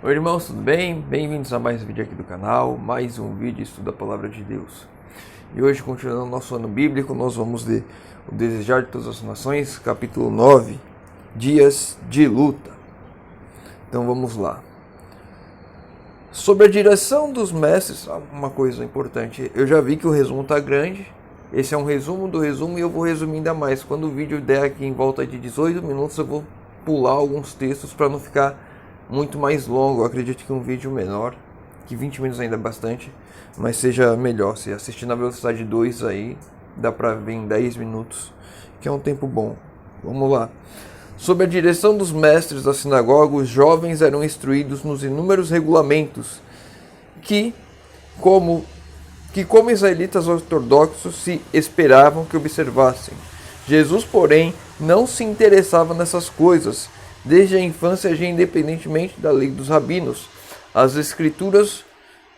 Oi irmãos, tudo bem? Bem-vindos a mais um vídeo aqui do canal, mais um vídeo estudo da Palavra de Deus. E hoje, continuando nosso ano bíblico, nós vamos ler o Desejar de Todas as Nações, capítulo 9, Dias de Luta. Então vamos lá. Sobre a direção dos mestres, uma coisa importante, eu já vi que o resumo está grande, esse é um resumo do resumo e eu vou resumir ainda mais. Quando o vídeo der aqui em volta de 18 minutos, eu vou pular alguns textos para não ficar muito mais longo. Eu acredito que um vídeo menor, que 20 minutos ainda é bastante, mas seja melhor. Se assistir na velocidade 2 aí, dá para ver em 10 minutos, que é um tempo bom. Vamos lá. Sob a direção dos mestres da sinagoga, os jovens eram instruídos nos inúmeros regulamentos que, como israelitas ortodoxos, se esperavam que observassem. Jesus, porém, não se interessava nessas coisas. Desde a infância agia independentemente da lei dos rabinos. As escrituras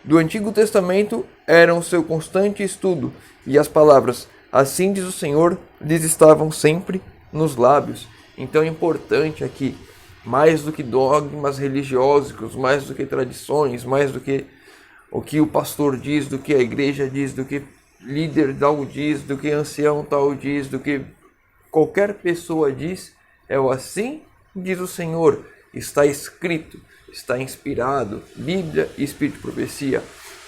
do Antigo Testamento eram seu constante estudo, e as palavras "assim diz o Senhor" lhes estavam sempre nos lábios. Então é importante aqui, mais do que dogmas religiosos, mais do que tradições, mais do que o que o pastor diz, do que a igreja diz, do que líder tal diz, do que ancião tal diz, do que qualquer pessoa diz, é o "assim diz o Senhor", está escrito, está inspirado, Bíblia, Espírito e Profecia.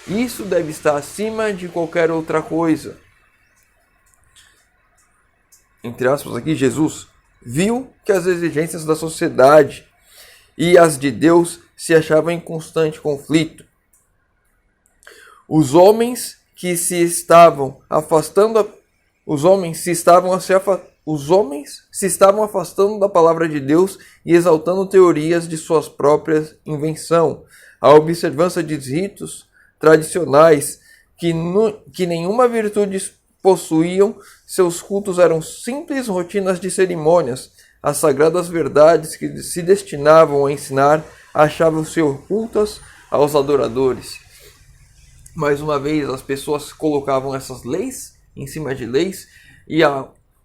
Isso deve estar acima de qualquer outra coisa. Entre aspas aqui, Jesus viu que as exigências da sociedade e as de Deus se achavam em constante conflito. Os homens se estavam afastando da palavra de Deus e exaltando teorias de suas próprias invenção. A observância de ritos tradicionais que nenhuma virtude possuíam, seus cultos eram simples rotinas de cerimônias. As sagradas verdades que se destinavam a ensinar achavam-se ocultas aos adoradores. Mais uma vez, as pessoas colocavam essas leis em cima de leis e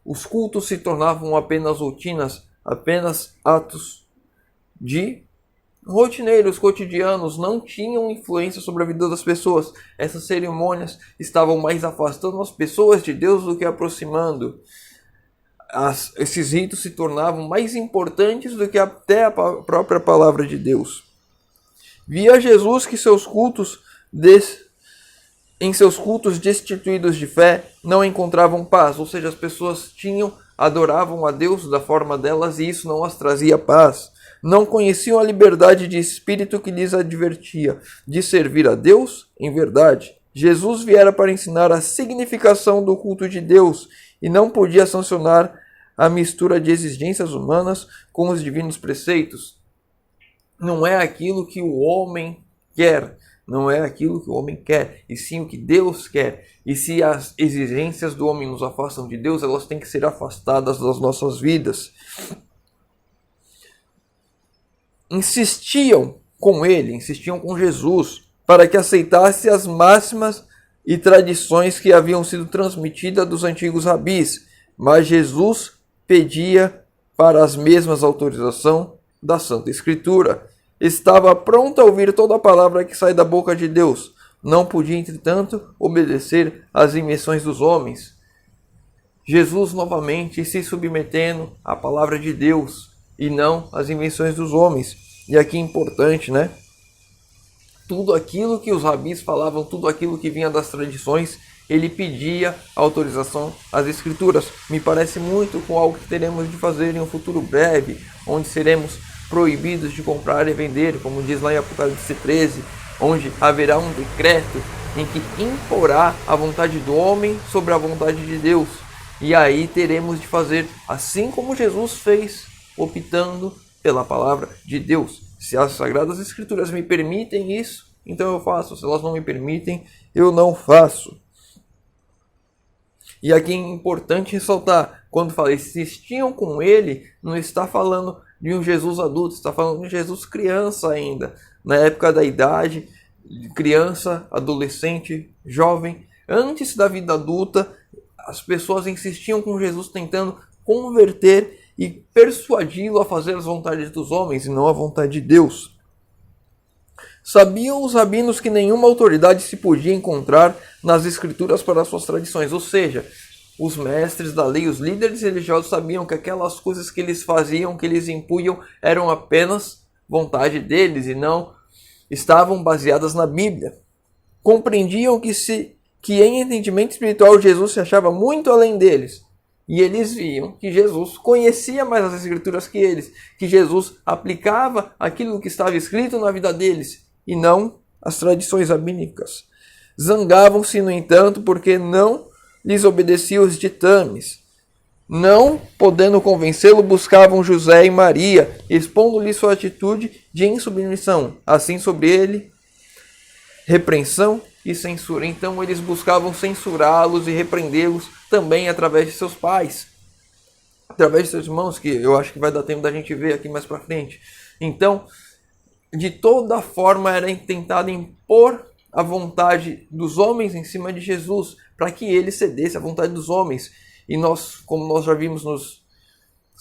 os cultos se tornavam apenas rotinas, apenas atos rotineiros, cotidianos, não tinham influência sobre a vida das pessoas. Essas cerimônias estavam mais afastando as pessoas de Deus do que aproximando. Esses ritos se tornavam mais importantes do que até a própria palavra de Deus. Via Jesus que em seus cultos destituídos de fé, não encontravam paz, ou seja, as pessoas adoravam a Deus da forma delas e isso não as trazia paz. Não conheciam a liberdade de espírito que lhes advertia de servir a Deus em verdade. Jesus viera para ensinar a significação do culto de Deus e não podia sancionar a mistura de exigências humanas com os divinos preceitos. Não é aquilo que o homem quer. Não é aquilo que o homem quer, e sim o que Deus quer. E se as exigências do homem nos afastam de Deus, elas têm que ser afastadas das nossas vidas. Insistiam com Jesus, para que aceitasse as máximas e tradições que haviam sido transmitidas dos antigos rabis. Mas Jesus pedia para as mesmas autorização da Santa Escritura. Estava pronto a ouvir toda a palavra que sai da boca de Deus. Não podia, entretanto, obedecer às invenções dos homens. Jesus novamente se submetendo à palavra de Deus e não às invenções dos homens. E aqui é importante, né? Tudo aquilo que os rabis falavam, tudo aquilo que vinha das tradições, ele pedia autorização às Escrituras. Me parece muito com algo que teremos de fazer em um futuro breve, onde seremos proibidos de comprar e vender, como diz lá em Apocalipse 13, onde haverá um decreto em que imporá a vontade do homem sobre a vontade de Deus. E aí teremos de fazer assim como Jesus fez, optando pela palavra de Deus. Se as Sagradas Escrituras me permitem isso, então eu faço. Se elas não me permitem, eu não faço. E aqui é importante ressaltar, quando fala insistiam com ele, não está falando de um Jesus adulto, está falando de um Jesus criança ainda, na época da idade, criança, adolescente, jovem. Antes da vida adulta, as pessoas insistiam com Jesus tentando converter e persuadi-lo a fazer as vontades dos homens e não a vontade de Deus. Sabiam os rabinos que nenhuma autoridade se podia encontrar nas escrituras para suas tradições. Ou seja, os mestres da lei, os líderes religiosos sabiam que aquelas coisas que eles faziam, que eles impunham, eram apenas vontade deles e não estavam baseadas na Bíblia. Compreendiam que em entendimento espiritual Jesus se achava muito além deles. E eles viam que Jesus conhecia mais as escrituras que eles, que Jesus aplicava aquilo que estava escrito na vida deles e não as tradições rabínicas. Zangavam-se, no entanto, porque não lhes obedeciam os ditames. Não podendo convencê-lo, buscavam José e Maria, expondo-lhe sua atitude de insubmissão. Assim sobre ele, repreensão e censura. Então eles buscavam censurá-los e repreendê-los também através de seus pais, através de seus irmãos, que eu acho que vai dar tempo da gente ver aqui mais para frente. Então, de toda forma, era tentado impor a vontade dos homens em cima de Jesus, para que ele cedesse à vontade dos homens. E nós, como nós já vimos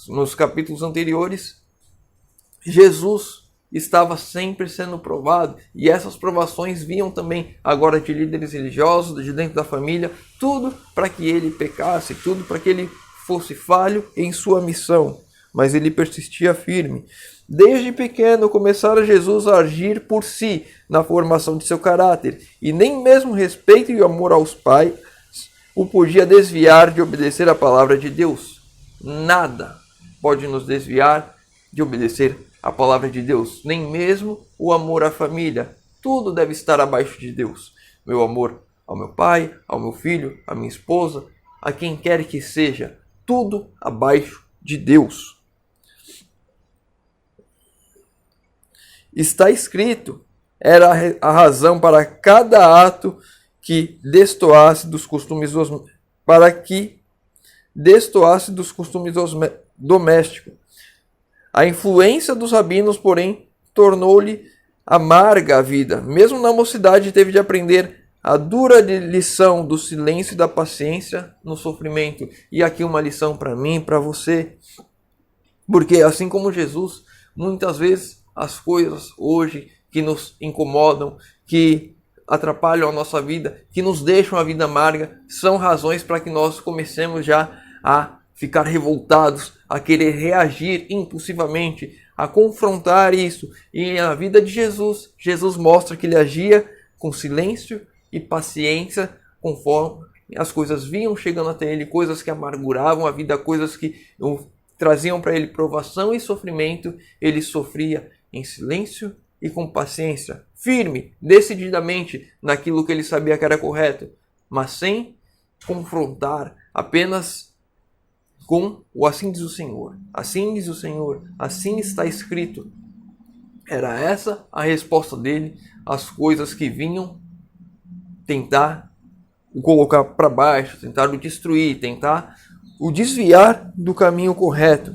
nos capítulos anteriores, Jesus estava sempre sendo provado, e essas provações vinham também agora de líderes religiosos, de dentro da família, tudo para que ele pecasse, tudo para que ele fosse falho em sua missão. Mas ele persistia firme. Desde pequeno começara Jesus a agir por si na formação de seu caráter, e nem mesmo respeito e amor aos pais o podia desviar de obedecer a palavra de Deus. Nada pode nos desviar de obedecer a palavra de Deus, nem mesmo o amor à família. Tudo deve estar abaixo de Deus. Meu amor ao meu pai, ao meu filho, à minha esposa, a quem quer que seja, tudo abaixo de Deus. Está escrito, era a razão para cada ato que destoasse dos costumes domésticos. A influência dos rabinos, porém, tornou-lhe amarga a vida. Mesmo na mocidade, teve de aprender a dura lição do silêncio e da paciência no sofrimento. E aqui uma lição para mim, para você. Porque assim como Jesus, muitas vezes as coisas hoje que nos incomodam, que atrapalham a nossa vida, que nos deixam a vida amarga, são razões para que nós comecemos já a ficar revoltados, a querer reagir impulsivamente, a confrontar isso. E na vida de Jesus, Jesus mostra que ele agia com silêncio e paciência, conforme as coisas vinham chegando até ele, coisas que amarguravam a vida, coisas que traziam para ele provação e sofrimento, ele sofria em silêncio e com paciência, firme, decididamente naquilo que ele sabia que era correto, mas sem confrontar, apenas com o assim diz o Senhor, assim diz o Senhor, assim está escrito. Era essa a resposta dele às coisas que vinham tentar o colocar para baixo, tentar o destruir, tentar o desviar do caminho correto.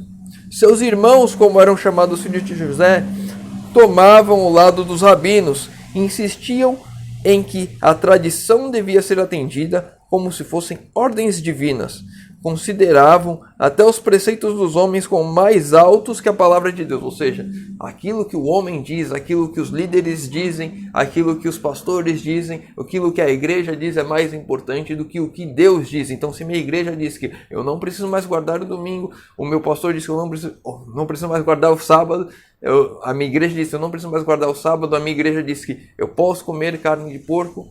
Seus irmãos, como eram chamados filhos de José, tomavam o lado dos rabinos, insistiam em que a tradição devia ser atendida como se fossem ordens divinas. Consideravam até os preceitos dos homens como mais altos que a palavra de Deus. Ou seja, aquilo que o homem diz, aquilo que os líderes dizem, aquilo que os pastores dizem, aquilo que a igreja diz é mais importante do que o que Deus diz. Então, se minha igreja diz que eu não preciso mais guardar o domingo, o meu pastor diz que eu não preciso mais guardar o sábado, a minha igreja diz que eu não preciso mais guardar o sábado, a minha igreja diz que eu posso comer carne de porco,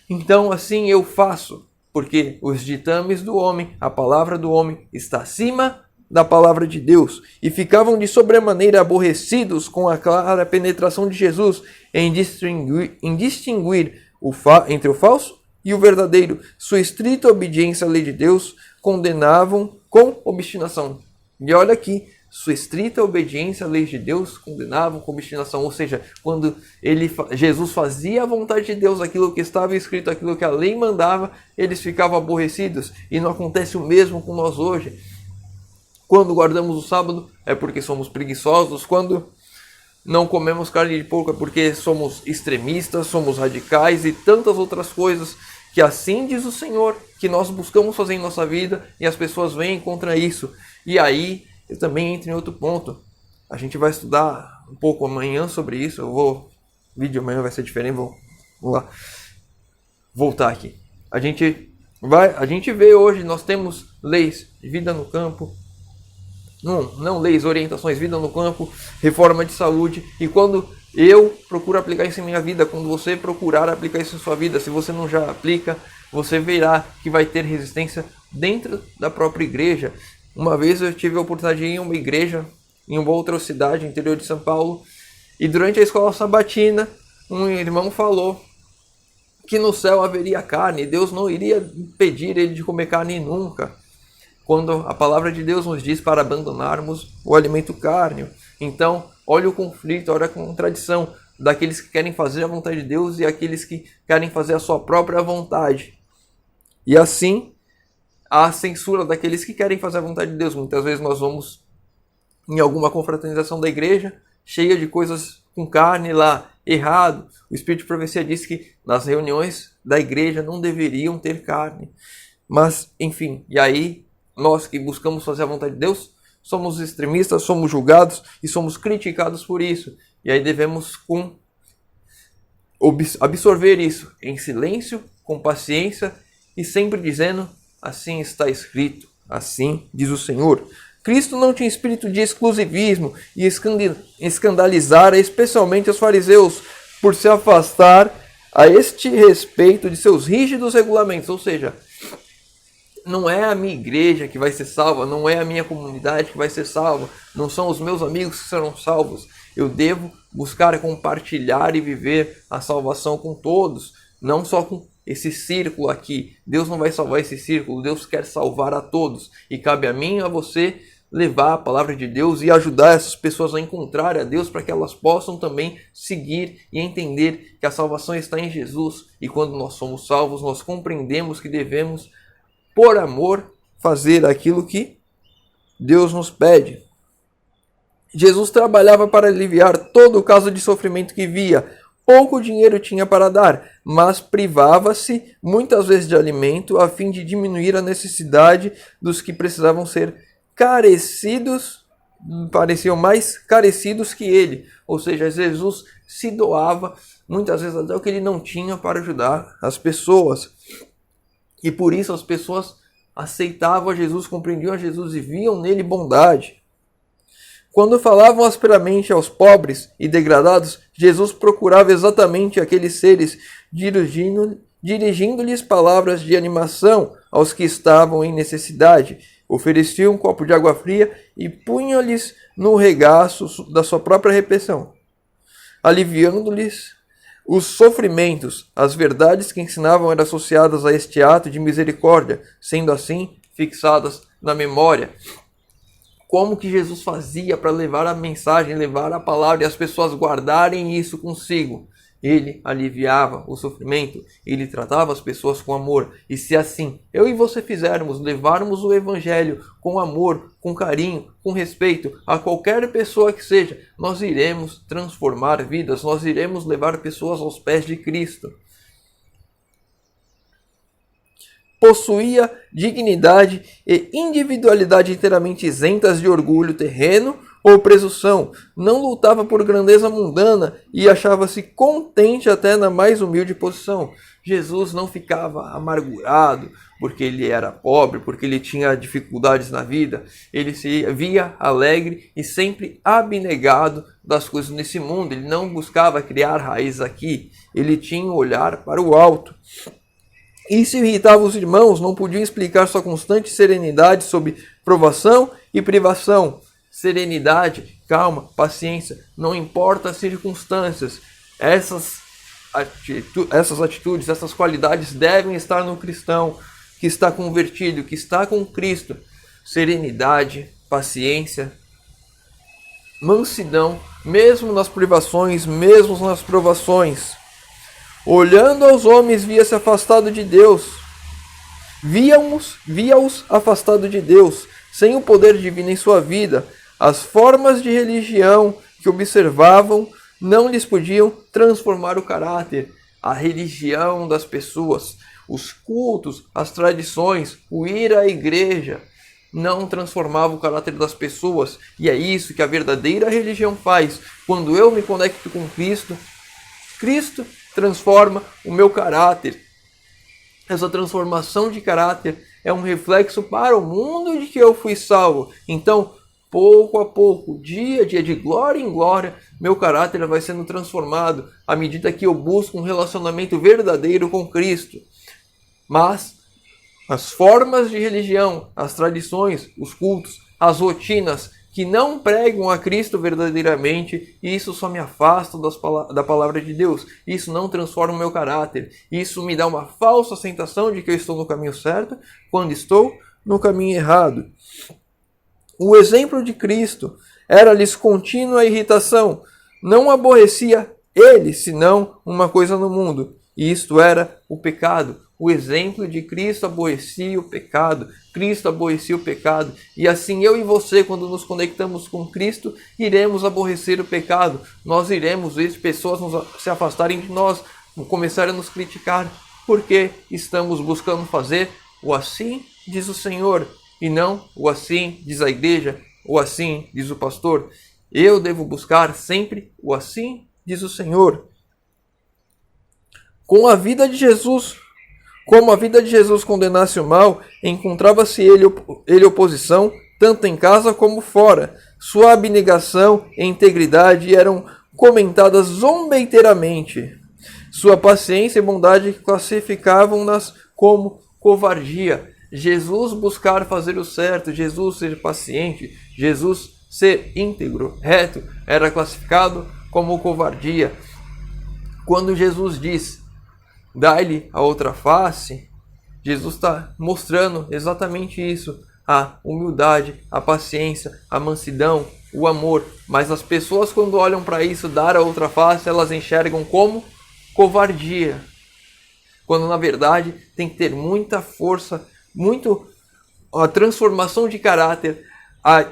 então assim eu faço. Porque os ditames do homem, a palavra do homem, está acima da palavra de Deus. E ficavam de sobremaneira aborrecidos com a clara penetração de Jesus em distinguir entre o falso e o verdadeiro. Sua estrita obediência à lei de Deus condenavam com obstinação. E olha aqui, sua estrita obediência à lei de Deus condenavam com obstinação. Ou seja, quando Jesus fazia a vontade de Deus, aquilo que estava escrito, aquilo que a lei mandava, eles ficavam aborrecidos. E não acontece o mesmo com nós hoje. Quando guardamos o sábado é porque somos preguiçosos. Quando não comemos carne de porco é porque somos extremistas, somos radicais e tantas outras coisas que assim diz o Senhor, que nós buscamos fazer em nossa vida e as pessoas vêm contra isso. E aí eu também entro em outro ponto. A gente vai estudar um pouco amanhã sobre isso. Eu vou vídeo amanhã vai ser diferente. Vamos lá. Voltar aqui. A gente vê hoje, nós temos leis de vida no campo. Não leis, orientações, vida no campo, reforma de saúde. E quando eu procuro aplicar isso em minha vida, quando você procurar aplicar isso em sua vida, se você não já aplica, você verá que vai ter resistência dentro da própria igreja. Uma vez eu tive a oportunidade de ir em uma igreja, em uma outra cidade, interior de São Paulo, e durante a escola sabatina, um irmão falou que no céu haveria carne, Deus não iria impedir ele de comer carne nunca. Quando a palavra de Deus nos diz para abandonarmos o alimento carne. Então, olha o conflito, olha a contradição daqueles que querem fazer a vontade de Deus e aqueles que querem fazer a sua própria vontade. E assim, a censura daqueles que querem fazer a vontade de Deus. Muitas vezes nós vamos em alguma confraternização da igreja, cheia de coisas com carne lá, errado. O Espírito de Profecia diz que nas reuniões da igreja não deveriam ter carne. Mas, enfim, e aí nós que buscamos fazer a vontade de Deus, somos extremistas, somos julgados e somos criticados por isso. E aí devemos absorver isso em silêncio, com paciência e sempre dizendo, assim está escrito, assim diz o Senhor. Cristo não tinha espírito de exclusivismo e escandalizar especialmente os fariseus por se afastar a este respeito de seus rígidos regulamentos. Ou seja, não é a minha igreja que vai ser salva, não é a minha comunidade que vai ser salva, não são os meus amigos que serão salvos. Eu devo buscar compartilhar e viver a salvação com todos, não só com esse círculo aqui. Deus não vai salvar esse círculo, Deus quer salvar a todos. E cabe a mim e a você levar a palavra de Deus e ajudar essas pessoas a encontrar a Deus para que elas possam também seguir e entender que a salvação está em Jesus. E quando nós somos salvos, nós compreendemos que devemos, por amor, fazer aquilo que Deus nos pede. Jesus trabalhava para aliviar todo o caso de sofrimento que via. Pouco dinheiro tinha para dar, mas privava-se muitas vezes de alimento a fim de diminuir a necessidade dos que precisavam ser carecidos, pareciam mais carecidos que ele. Ou seja, Jesus se doava muitas vezes até o que ele não tinha para ajudar as pessoas. E por isso as pessoas aceitavam a Jesus, compreendiam a Jesus e viam nele bondade. Quando falavam asperamente aos pobres e degradados, Jesus procurava exatamente aqueles seres, dirigindo-lhes palavras de animação aos que estavam em necessidade. Oferecia um copo de água fria e punha-lhes no regaço da sua própria refeição, aliviando-lhes os sofrimentos. As verdades que ensinavam eram associadas a este ato de misericórdia, sendo assim fixadas na memória. Como que Jesus fazia para levar a mensagem, levar a palavra e as pessoas guardarem isso consigo? Ele aliviava o sofrimento, ele tratava as pessoas com amor. E se assim eu e você fizermos, levarmos o evangelho com amor, com carinho, com respeito a qualquer pessoa que seja, nós iremos transformar vidas, nós iremos levar pessoas aos pés de Cristo. Possuía dignidade e individualidade inteiramente isentas de orgulho terreno ou presunção. Não lutava por grandeza mundana e achava-se contente até na mais humilde posição. Jesus não ficava amargurado porque ele era pobre, porque ele tinha dificuldades na vida. Ele se via alegre e sempre abnegado das coisas nesse mundo. Ele não buscava criar raízes aqui. Ele tinha um olhar para o alto. Isso irritava os irmãos, não podiam explicar sua constante serenidade sob provação e privação. Serenidade, calma, paciência, não importa as circunstâncias. Essas atitudes, essas qualidades devem estar no cristão que está convertido, que está com Cristo. Serenidade, paciência, mansidão, mesmo nas privações, mesmo nas provações. Olhando aos homens, via-se afastado de Deus. Via-os afastado de Deus, sem o poder divino em sua vida. As formas de religião que observavam não lhes podiam transformar o caráter. A religião das pessoas, os cultos, as tradições, o ir à igreja, não transformava o caráter das pessoas. E é isso que a verdadeira religião faz. Quando eu me conecto com Cristo, Cristo transforma o meu caráter. Essa transformação de caráter é um reflexo para o mundo de que eu fui salvo. Então, pouco a pouco, dia a dia, de glória em glória, meu caráter vai sendo transformado à medida que eu busco um relacionamento verdadeiro com Cristo. Mas as formas de religião, as tradições, os cultos, as rotinas que não pregam a Cristo verdadeiramente, isso só me afasta da palavra de Deus. Isso não transforma o meu caráter. Isso me dá uma falsa sensação de que eu estou no caminho certo, quando estou no caminho errado. O exemplo de Cristo era-lhes contínua irritação. Não aborrecia ele, senão uma coisa no mundo. E isto era o pecado. O exemplo de Cristo aborrecia o pecado. Cristo aborrecia o pecado. E assim eu e você, quando nos conectamos com Cristo, iremos aborrecer o pecado. Nós iremos ver pessoas se afastarem de nós, começarem a nos criticar, porque estamos buscando fazer o assim diz o Senhor, e não o assim diz a igreja, o assim diz o pastor. Eu devo buscar sempre o assim diz o Senhor. Como a vida de Jesus condenasse o mal, encontrava-se ele oposição, tanto em casa como fora. Sua abnegação e integridade eram comentadas zombeiteiramente. Sua paciência e bondade classificavam-nas como covardia. Jesus buscar fazer o certo, Jesus ser paciente, Jesus ser íntegro, reto, era classificado como covardia. Quando Jesus diz: dá-lhe a outra face, Jesus está mostrando exatamente isso. A humildade, a paciência, a mansidão, o amor. Mas as pessoas, quando olham para isso, dar a outra face, elas enxergam como covardia. Quando na verdade tem que ter muita força, a transformação de caráter, a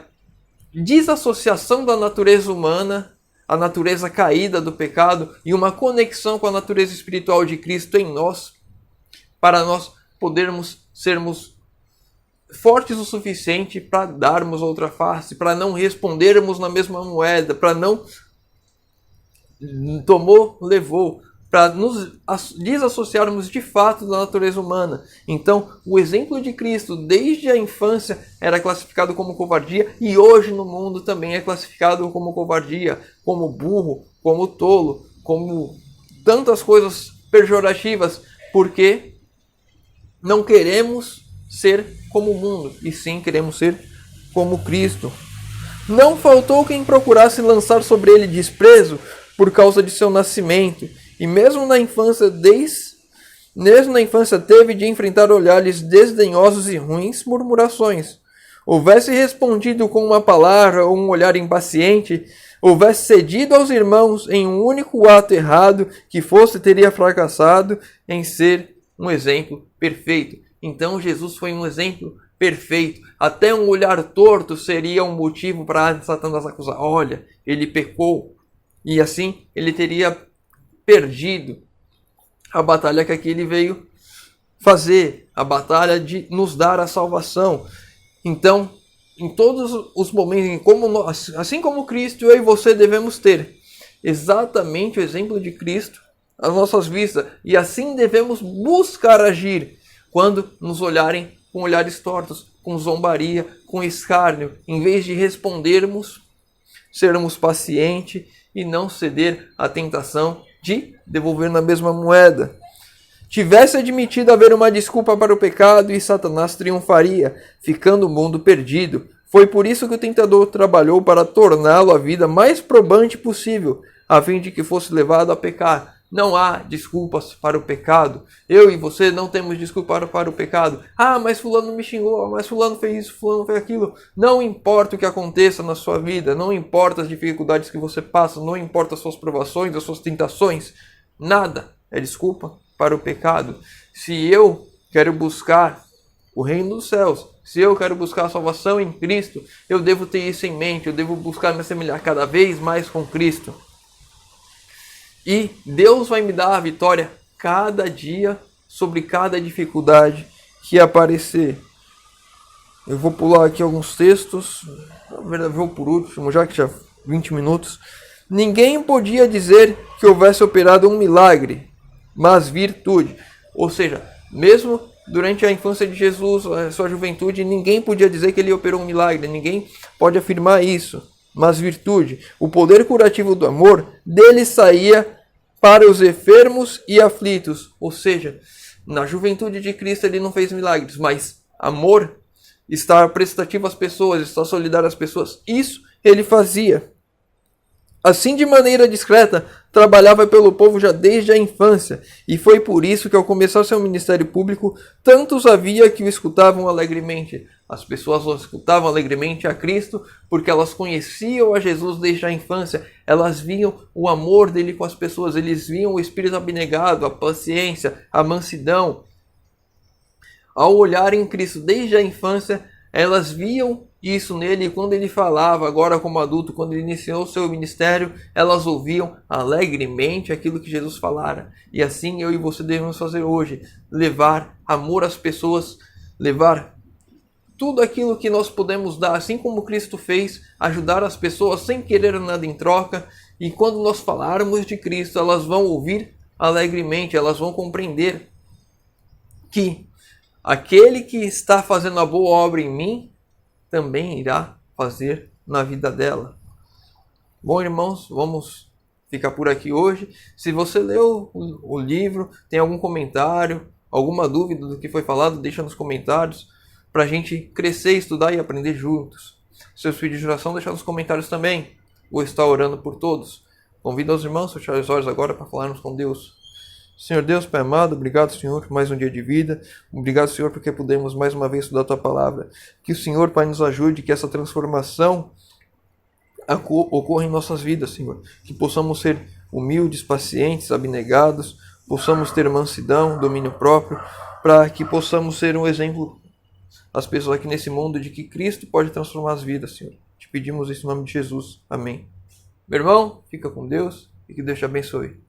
desassociação da natureza humana, a natureza caída do pecado e uma conexão com a natureza espiritual de Cristo em nós, para nós podermos sermos fortes o suficiente para darmos outra face, para não respondermos na mesma moeda, para não tomou, levou, para nos desassociarmos de fato da natureza humana. Então, o exemplo de Cristo desde a infância era classificado como covardia e hoje no mundo também é classificado como covardia, como burro, como tolo, como tantas coisas pejorativas, porque não queremos ser como o mundo, e sim queremos ser como Cristo. Não faltou quem procurasse lançar sobre ele desprezo por causa de seu nascimento, e mesmo na infância teve de enfrentar olhares desdenhosos e ruins murmurações. Houvesse respondido com uma palavra ou um olhar impaciente, houvesse cedido aos irmãos em um único ato errado que teria fracassado em ser um exemplo perfeito. Então Jesus foi um exemplo perfeito. Até um olhar torto seria um motivo para Satanás acusar. Olha, ele pecou. E assim ele teria perdido a batalha que aqui ele veio fazer. A batalha de nos dar a salvação. Então, em todos os momentos, assim como Cristo, eu e você devemos ter exatamente o exemplo de Cristo às nossas vistas. E assim devemos buscar agir quando nos olharem com olhares tortos, com zombaria, com escárnio. Em vez de respondermos, sermos pacientes e não ceder à tentação de devolver na mesma moeda. Tivesse admitido haver uma desculpa para o pecado e Satanás triunfaria, ficando o mundo perdido. Foi por isso que o tentador trabalhou para torná-lo a vida mais probante possível, a fim de que fosse levado a pecar. Não há desculpas para o pecado. Eu e você não temos desculpa para o pecado. Ah, mas fulano me xingou, mas fulano fez isso, fulano fez aquilo. Não importa o que aconteça na sua vida, não importa as dificuldades que você passa, não importa as suas provações, as suas tentações. Nada é desculpa para o pecado. Se eu quero buscar o reino dos céus, se eu quero buscar a salvação em Cristo, eu devo ter isso em mente, eu devo buscar me assemelhar cada vez mais com Cristo. E Deus vai me dar a vitória cada dia sobre cada dificuldade que aparecer. Eu vou pular aqui alguns textos. Na verdade, vou por último, já que já 20 minutos. ninguém podia dizer que houvesse operado um milagre, mas virtude. Ou seja, mesmo durante a infância de Jesus, a sua juventude, ninguém podia dizer que ele operou um milagre, ninguém pode afirmar isso, mas virtude. O poder curativo do amor dele saía para os enfermos e aflitos. Ou seja, na juventude de Cristo ele não fez milagres, mas amor, estar prestativo às pessoas, estar solidário às pessoas, isso ele fazia. Assim, de maneira discreta, trabalhava pelo povo já desde a infância, e foi por isso que, ao começar seu ministério público, tantos havia que o escutavam alegremente. As pessoas o escutavam alegremente a Cristo, porque elas conheciam a Jesus desde a infância, elas viam o amor dele com as pessoas, eles viam o espírito abnegado, a paciência, a mansidão. Ao olharem Cristo desde a infância, elas viam isso nele, e quando ele falava, agora como adulto, quando ele iniciou o seu ministério, elas ouviam alegremente aquilo que Jesus falara. E assim eu e você devemos fazer hoje, levar amor às pessoas, levar tudo aquilo que nós podemos dar, assim como Cristo fez, ajudar as pessoas sem querer nada em troca. E quando nós falarmos de Cristo, elas vão ouvir alegremente, elas vão compreender que aquele que está fazendo a boa obra em mim, também irá fazer na vida dela. Bom, irmãos, vamos ficar por aqui hoje. Se você leu o livro, tem algum comentário, alguma dúvida do que foi falado, deixa nos comentários para a gente crescer, estudar e aprender juntos. Seus pedidos de oração, deixa nos comentários também. Vou estar orando por todos. Convido os irmãos a fechar os olhos agora para falarmos com Deus. Senhor Deus, Pai amado, obrigado, Senhor, por mais um dia de vida. Obrigado, Senhor, porque podemos mais uma vez estudar a Tua Palavra. Que o Senhor, Pai, nos ajude, que essa transformação ocorra em nossas vidas, Senhor. Que possamos ser humildes, pacientes, abnegados, possamos ter mansidão, domínio próprio, para que possamos ser um exemplo às pessoas aqui nesse mundo de que Cristo pode transformar as vidas, Senhor. Te pedimos isso em nome de Jesus. Amém. Meu irmão, fica com Deus e que Deus te abençoe.